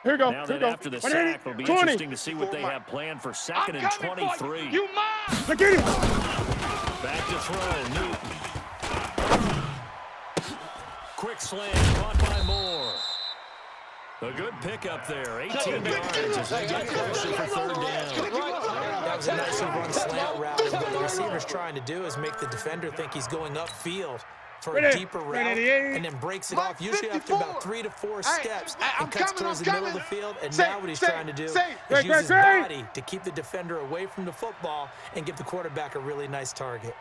Here we go. Now that after the sack, it'll be interesting to see what they have planned for second and 23. You must. Look at it. Back to throw, Newton. Quick slant, caught by Moore. A good pickup there, 18 yards as they get closer for third down. That was a nicely run slant route. And what the receiver's trying to do is make the defender think he's going upfield for a deeper route, and then breaks it off, usually after about 3 to 4 steps, and cuts towards the middle of the field. And now what he's trying to do is use his body to keep the defender away from the football and give the quarterback a really nice target.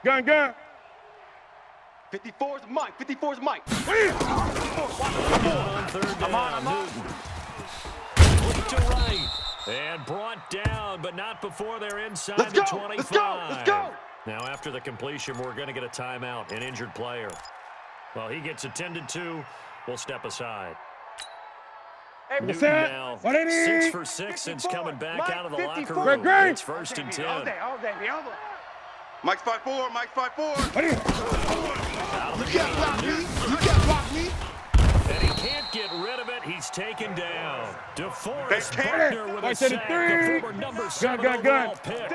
Gun. 54's Mike. 54's Mike. On third down, Newton. Look to right. And brought down, but not before they're inside the 25. Let's go. Now, after the completion, we're going to get a timeout, an injured player. Well, he gets attended to. We'll step aside. Hey, Newton now 6 for 6 since coming back out of the locker room. It's first and 10. All day. Mike's 5'4", Mike's 5'4". Out of the You can't game, block me. Newton. You can't block me. And he can't get rid of it. He's taken down. DeForest Buckner with a sack, the former number 7 overall pick.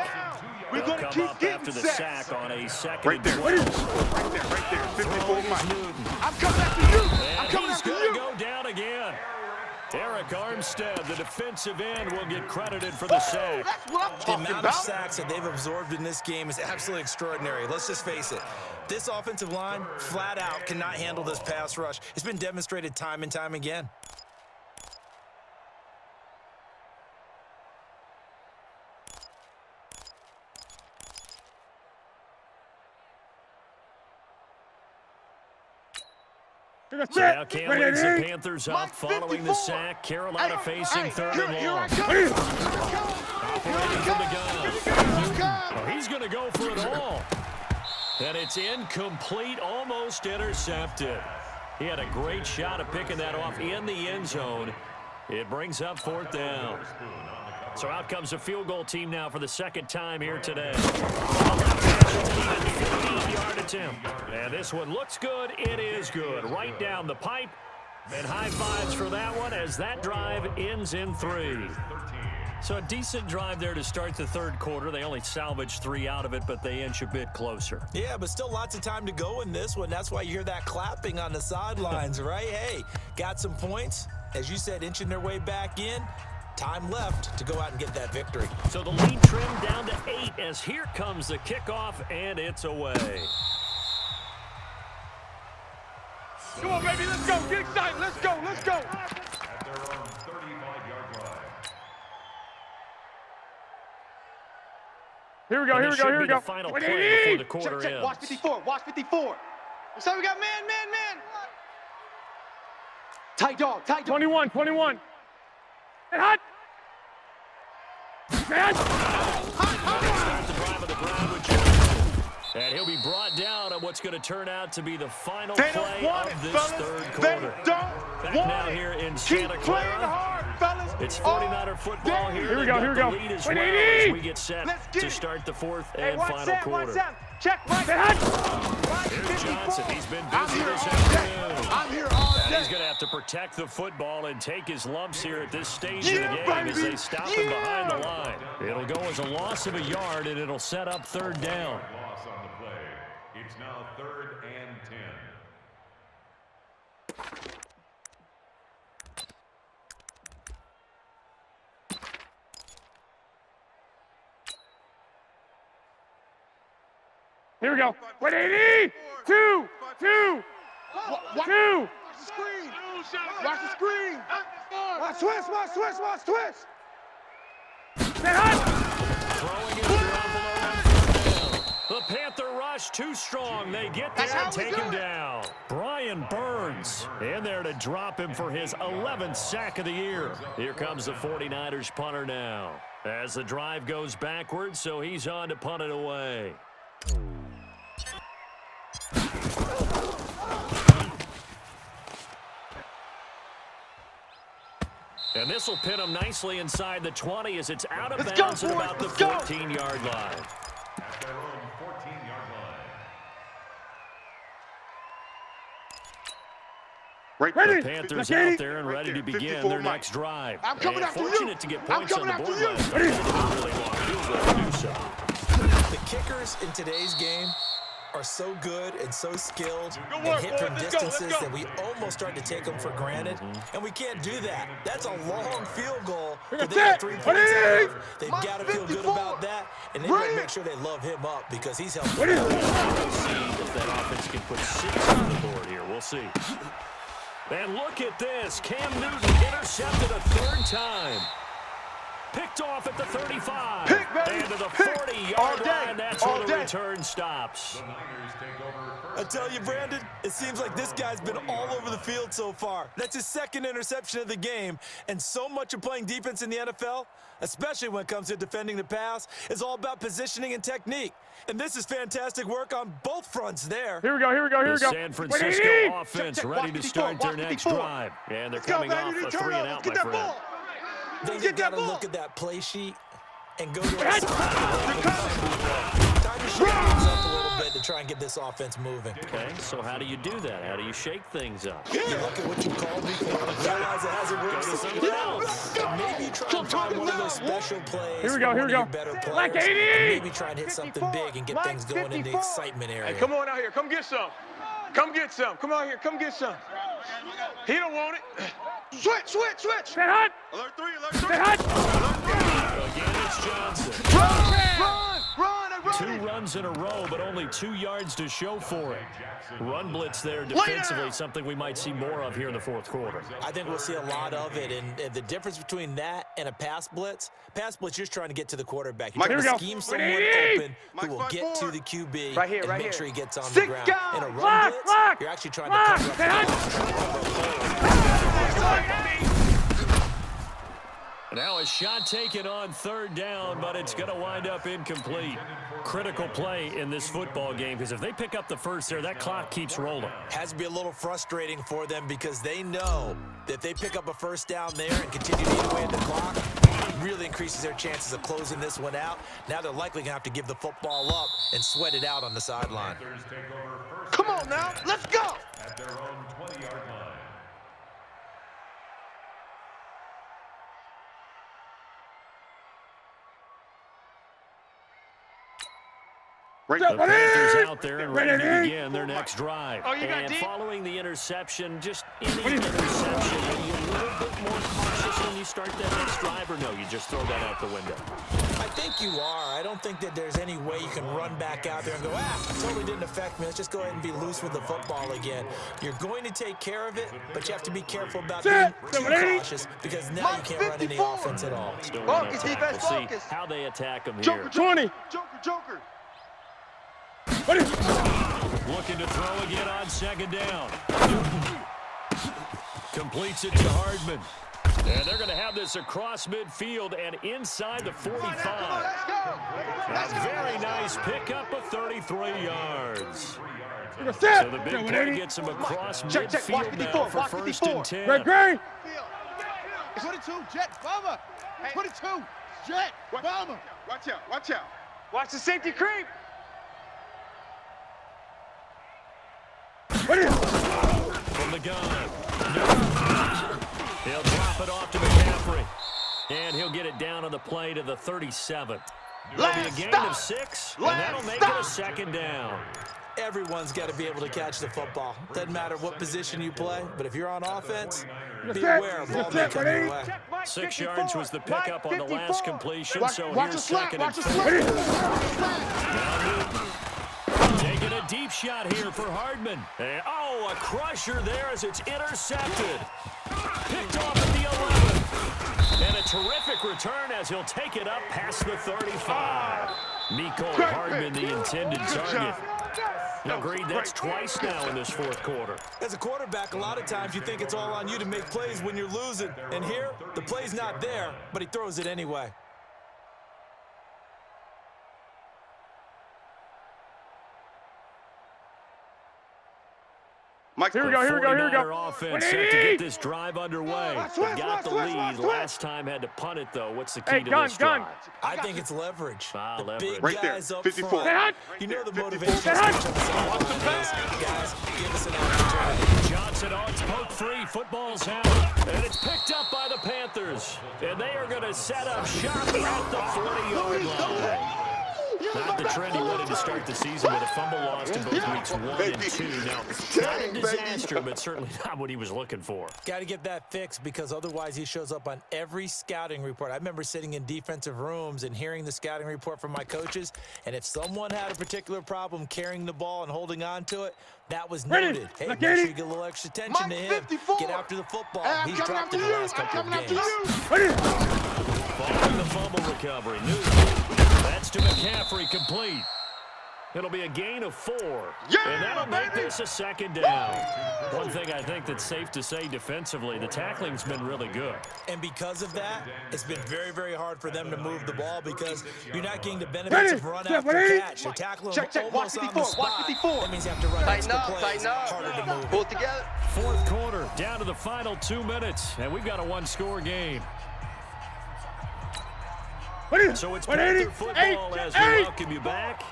We're He'll going to come keep up getting after the sacks. sack on a second Right there. and 12. 12. Right there. 54 Mike. Newton. I'm coming after you. I'm And coming he's after going you. to go down again. Eric Armstead, the defensive end, will get credited for the sack. That's what I'm The talking amount of about. sacks that they've absorbed in this game is absolutely extraordinary. Let's just face it. This offensive line, flat out, cannot handle this pass rush. It's been demonstrated time and time again. So now Cam leads the Panthers up following the sack. Carolina facing third and Here I long. come. Here Operating from the gun. I come. Oh, he's going to go for it all. And it's incomplete, almost intercepted. He had a great shot at picking that off in the end zone. It brings up fourth down. So out comes the field goal team now for the second time here today. 15-yard attempt. And this one looks good. It is good. Right down the pipe. And high fives for that one as that drive ends in 3. So a decent drive there to start the third quarter. They only salvaged 3 out of it, but they inch a bit closer. Yeah, but still lots of time to go in this one. That's why you hear that clapping on the sidelines, right? Hey, got some points. As you said, inching their way back in. Time left to go out and get that victory. So the lead trimmed down to 8 as here comes the kickoff, and it's away. Come on, baby, let's go. Get excited. Let's go. Let's go. At their own 35-yard line. Here we go. And Here it we go. should Here we be the go. final What do play you before need? the quarter Check. ends. Watch 54. Watch 54. So we got man. Tight dog. 21. Hey, hot. Man. Start the drive on the ground with Johnson. And he'll be brought down on what's going to turn out to be the final They play don't want of it, this fellas. third They quarter. don't Back want now it. here in Keep Santa playing Clara. hard, fellas. It's 49er football here. Here we They've go, got here we the go. lead as What well do you as need? we get set Let's get to it. start the fourth Hey, and watch final Sam. quarter. Watch Sam. Check Mike. Hey, hot. Here's Johnson. He's been I'm busy here this all day. afternoon. I'm here all And he's day. going to have to protect the football and take his lumps here at this stage Yeah, of the game as baby. they stop him behind the line. It'll go as a loss of a yard, and it'll set up third down. Loss on the play. It's now 3rd and 10. Here we go. 180. 2. Watch 2. the screen. Watch the screen. Watch twist. Hey, hot. Throwing it down below on third down. The Panther rush too strong. They get there That's how and we take do him it. down. Brian Burns in there to drop him for his 11th sack of the year. Here comes the 49ers punter now. As the drive goes backwards, so he's on to punt it away. And this will pin him nicely inside the 20 as it's out of Let's go, bounds at boys. about the Let's go. 14-yard line. At their own 14-yard line. Right Ready. there. Panthers Ready. out there and ready to begin 54 their Mike. next drive. I'm coming And after you. fortunate to get I'm points on coming the after board you. last night. They didn't really long field goal to do so. The kickers in today's game are so good and so skilled Good and work, hit boys. from Let's go, let's distances go. that we almost start to take them for granted, and we can't do that. That's a long field goal. But they got 3 points out of. They've Mike got to feel good 54. about that, and they've Bring got to it. make sure they love him up because he's helped. We'll see if that offense can put 6 on the board here. We'll see. And look at this. Cam Newton intercepted a 3rd time. Picked off at the 35. Pick, baby. And to the Pick. 40-yard All day. line. That's All where the day. return stops. The Niners take over I tell you, Brandon, it seems like this guy's been all over the field so far. That's his 2nd interception of the game, and so much of playing defense in the NFL, especially when it comes to defending the pass, is all about positioning and technique. And this is fantastic work on both fronts there. Here we go. The San Francisco 180. offense Check, ready watch to 54, start their watch next 54. drive. And they're Let's go, coming baby. off a Return 3 and over. out, Get my that friend. ball. Then you Get that gotta ball. look at that play sheet and go to a They're side. coming. Time to shake things up a little bit to try and and get this offense moving. Okay, so how do you do that? How do you shake things up? You look at what you called before, realize it hasn't worked. Go to someone else. And maybe try and find one of those special plays. Here we go, here we go. Better Black players, 80! and maybe try and hit something big and get Mike things going in the 54. excitement area. Hey, come on out here. Come get some. Come get some. Come out here. Come get some. He don't want it. Switch, switch, switch. Stay hot. Alert 3, alert Stay 3. hot. Again, it's Johnson. Run, and run. 2 runs in a row, but only 2 yards to show for it. Run blitz there defensively, something we might see more of here in the fourth quarter. I think we'll see a lot of it, and the difference between that and a pass blitz, you're just trying to get to the quarterback. You're Mike, trying to here we go. scheme someone open who will get to the QB Right here, and right make here. sure he gets on the Sick ground. guy. In a run Lock, blitz, lock, you're actually trying lock. to Stay cover up Now a shot taken on third down, but it's going to wind up incomplete. Critical play in this football game, because if they pick up the first there, that clock keeps rolling. Has to be a little frustrating for them because they know that if they pick up a first down there and continue to eat away at the clock, it really increases their chances of closing this one out. Now they're likely going to have to give the football up and sweat it out on the sideline. Come on now. Let's go. At their own 20-yard line. Right The there. Panthers out there and ready to begin their next drive. Oh, you got And deep? following the interception, just any interception, are you a little bit more cautious when you start that next drive, or no, you just throw that out the window? I think you are. I don't think that there's any way you can run back out there and go, it totally didn't affect me. Let's just go ahead and be loose with the football again. You're going to take care of it, but you have to be careful about being too cautious because now you can't run any offense at all. Still Focus, run that tackle. defense, See focus. how they attack them here. Joker 20. Joker. Looking to throw again on second down. Newton completes it to Hardman. And they're going to have this across midfield and inside the 45. A very nice pickup of 33 yards. So the big play gets him across Check, watch midfield 54, now for watch first 54. and 10. Red Gray. 22, Jet, bomber. 22, Jet, bomber. Watch out, watch out. Watch the safety creep. From the gun. He'll drop it off to McCaffrey. And he'll get it down on the play to the 37. It'll be a gain of 6, and that'll make it a second down. Everyone's got to be able to catch the football. Doesn't matter what position you play, but if you're on offense, be aware of ball may come your way. 6 yards was the pickup on the last completion, so Watch here's the slap, second and watch the 4. slap. Taking a deep shot here for Hardman. And, a crusher there as it's intercepted. Picked off at the 11. And a terrific return as he'll take it up past the 35. Nico Hardman, the intended target. Agreed, that's twice now in this fourth quarter. As a quarterback, a lot of times you think it's all on you to make plays when you're losing. And here, the play's not there, but he throws it anyway. Mike, Here we go, here we go, here we go. 49er offense set to get this drive underway. They got the lead. Last time had to punt it, though. What's the key to this drive? I think it's leverage. The leverage. big Right there, guys up 54. front. You know the motivation. Guys, give us an opportunity. Johnson, it's poke free. Football's out. And it's picked up by the Panthers. And they are going to set up shop at the 40-yard line. Not the trend he wanted to start the season with a fumble lost in both weeks 1 and 2. Now, not a disaster, but certainly not what he was looking for. Got to get that fixed because otherwise he shows up on every scouting report. I remember sitting in defensive rooms and hearing the scouting report from my coaches, and if someone had a particular problem carrying the ball and holding on to it, that was noted. Hey, make sure you get a little extra attention to him. 54. Get after the football. Hey, He's dropped it the last couple of games. Following the fumble recovery, Newton. That's to McCaffrey, complete. It'll be a gain of 4. And that'll make this a second down. One thing I think that's safe to say defensively, the tackling's been really good. And because of that, it's been very, very hard for them to move the ball because you're not getting the benefits of run after catch. They're tackling them almost on the spot. That means you have to run extra plays, harder to move. Pull it together. Fourth quarter, down to the final 2 minutes, and we've got a one-score game. So it's Panther football as we welcome you back.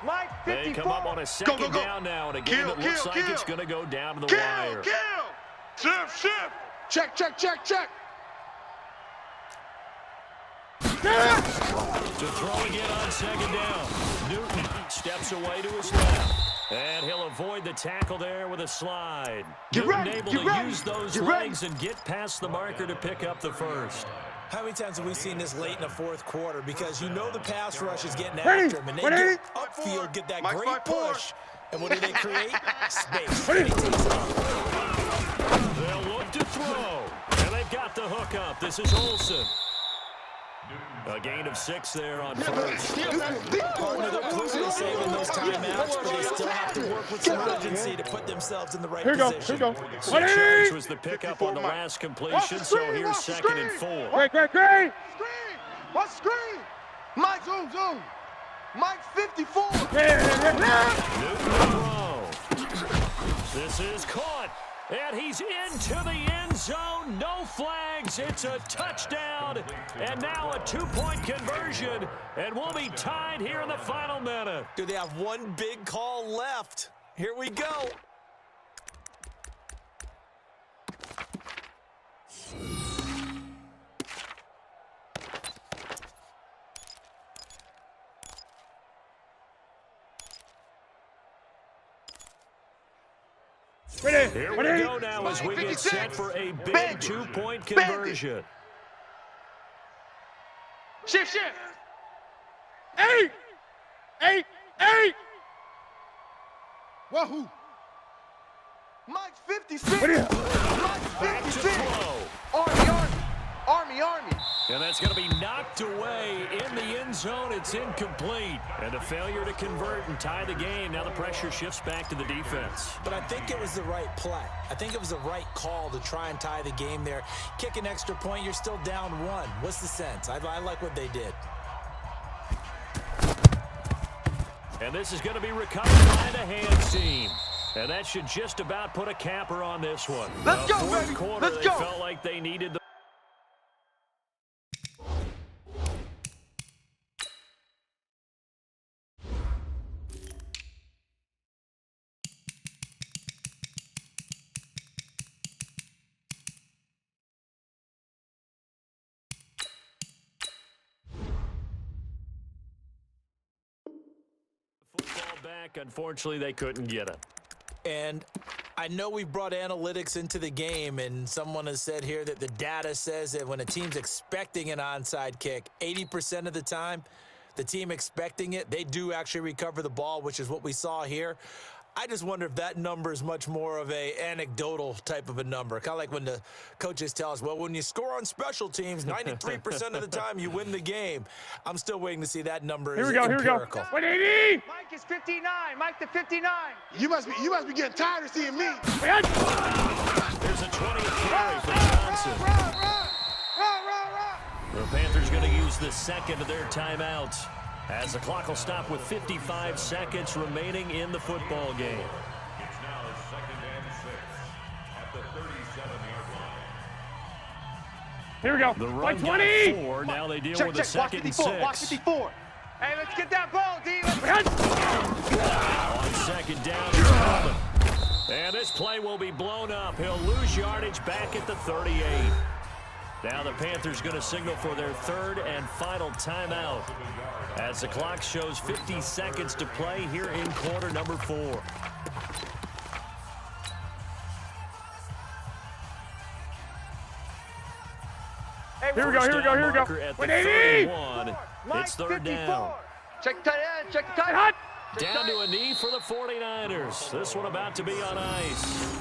They come up on a second down now in a game that looks like it's going to go down to the wire. Shift. Check. To throw again on second down. Newton steps away to his left. And he'll avoid the tackle there with a slide. Newton able to use those legs and get past the marker to pick up the first. How many times have we seen this late in the fourth quarter? Because you know the pass rush is getting after him, and they get upfield, get that great push. And what do they create? Space. They'll look to throw. And they've got the hook up. This is Olsen. A gain of 6 there on first. Partner, they're clearly saving those timeouts, but they still have to work with some urgency to put themselves in the right position. Here we go. Church was the pickup on the last completion, so here's 2nd and 4. Great. What screen? Mike, zoom. Mike 54. Newton throw. This is caught, and he's into the end zone. No flags. It's a touchdown, and now a 2-point conversion, and we'll be tied here in the final minute. Do they have one big call left? Here we go. Here we go now as we get set for a big 2-point conversion. Shift. Eight. Wahoo! Mike 56. Back to throw. Army. And that's going to be knocked away in the end zone. It's incomplete. And a failure to convert and tie the game. Now the pressure shifts back to the defense. But I think it was the right play. I think it was the right call to try and tie the game there. Kick an extra point, you're still down 1. What's the sense? I like what they did. And this is going to be recovered by the hands team. And that should just about put a capper on this one. Let's go, fourth baby. quarter, Let's they go. felt like they needed the football back. Unfortunately, they couldn't get it. And I know we brought analytics into the game, and someone has said here that the data says that when a team's expecting an onside kick, 80% of the time, the team expecting it, they do actually recover the ball, which is what we saw here. I just wonder if that number is much more of a anecdotal type of a number. Kind of like when the coaches tell us, well, when you score on special teams, 93% of the time you win the game. I'm still waiting to see that number is empirical. 180. Mike is 59. Mike the 59. You must be getting tired of seeing me. There's a 20th carry for Johnson. The Panthers going to use the second of their timeouts, as the clock will stop with 55 seconds remaining in the football game. It's now 2nd and 6 at the 37-yard line. Here we go. The run got 20. 4. Now they deal Check. with a Watch 2nd and 54. Watch 6. 54. Hey, let's get that ball, D. On second down, it's coming. And this play will be blown up. He'll lose yardage back at the 38. Now the Panthers going to signal for their 3rd and final timeout, as the clock shows 50 seconds to play here in quarter number 4. Here we go. Marker at the 31. It's 3rd down. Check the tight end. Check the tight end. Down to a knee for the 49ers. This one about to be on ice.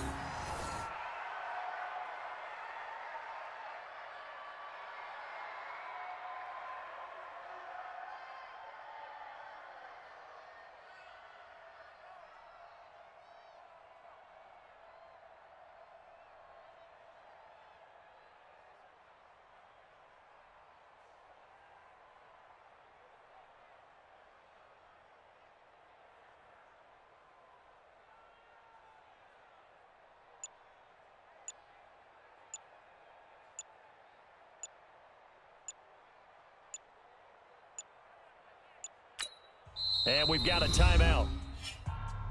And we've got a timeout.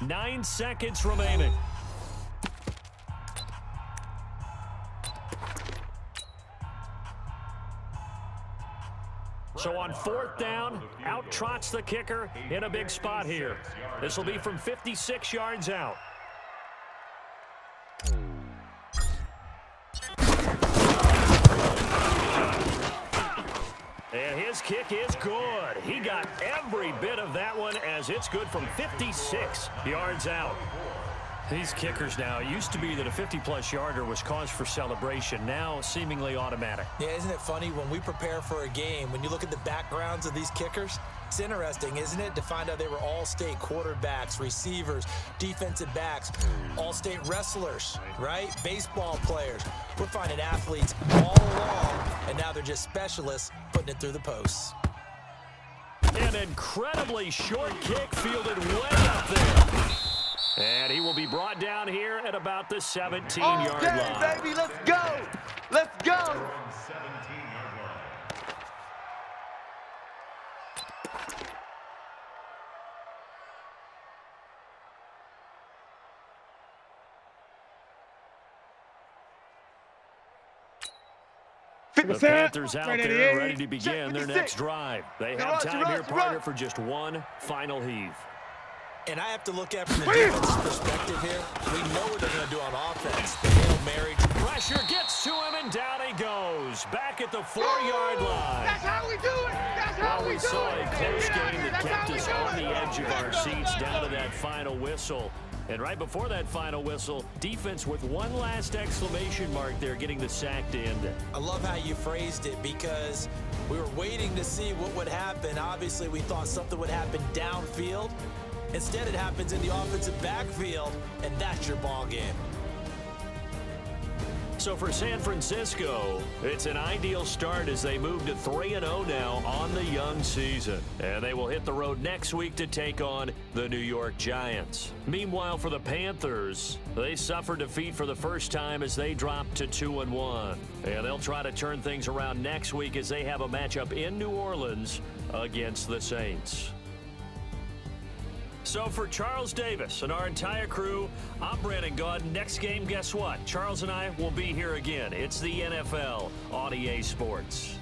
9 seconds remaining. So on 4th down, out trots the kicker in a big spot here. This will be from 56 yards out. And his kick is good. He got every bit of that one as it's good from 56 yards out. These kickers now, it used to be that a 50-plus yarder was cause for celebration. Now, seemingly automatic. Yeah, isn't it funny when we prepare for a game, when you look at the backgrounds of these kickers, it's interesting, isn't it, to find out they were all-state quarterbacks, receivers, defensive backs, all-state wrestlers, right? Baseball players. We're finding athletes all along, and now they're just specialists putting it through the posts. An incredibly short kick fielded way up there. And he will be brought down here at about the 17-yard line. Baby, let's go! Let's go! The Panthers out there ready to begin their next drive. They have time here, partner, for just one final heave. And I have to look at from the defense's perspective here. We know what they're going to do on offense. The Hail Mary. Pressure gets to him, and down he goes. Back at the 4-yard line. That's how we do it. That's how we do it. We saw a close game that kept us on the edge of our seats down to that final whistle. And right before that final whistle, defense with one last exclamation mark there, getting the sack to end it. I love how you phrased it because we were waiting to see what would happen. Obviously, we thought something would happen downfield. Instead, it happens in the offensive backfield, and that's your ball game. So for San Francisco, it's an ideal start as they move to 3-0 now on the young season. And they will hit the road next week to take on the New York Giants. Meanwhile, for the Panthers, they suffered defeat for the first time as they dropped to 2-1. And they'll try to turn things around next week as they have a matchup in New Orleans against the Saints. So for Charles Davis and our entire crew, I'm Brandon Gaudin. Next game, guess what? Charles and I will be here again. It's the NFL on EA Sports.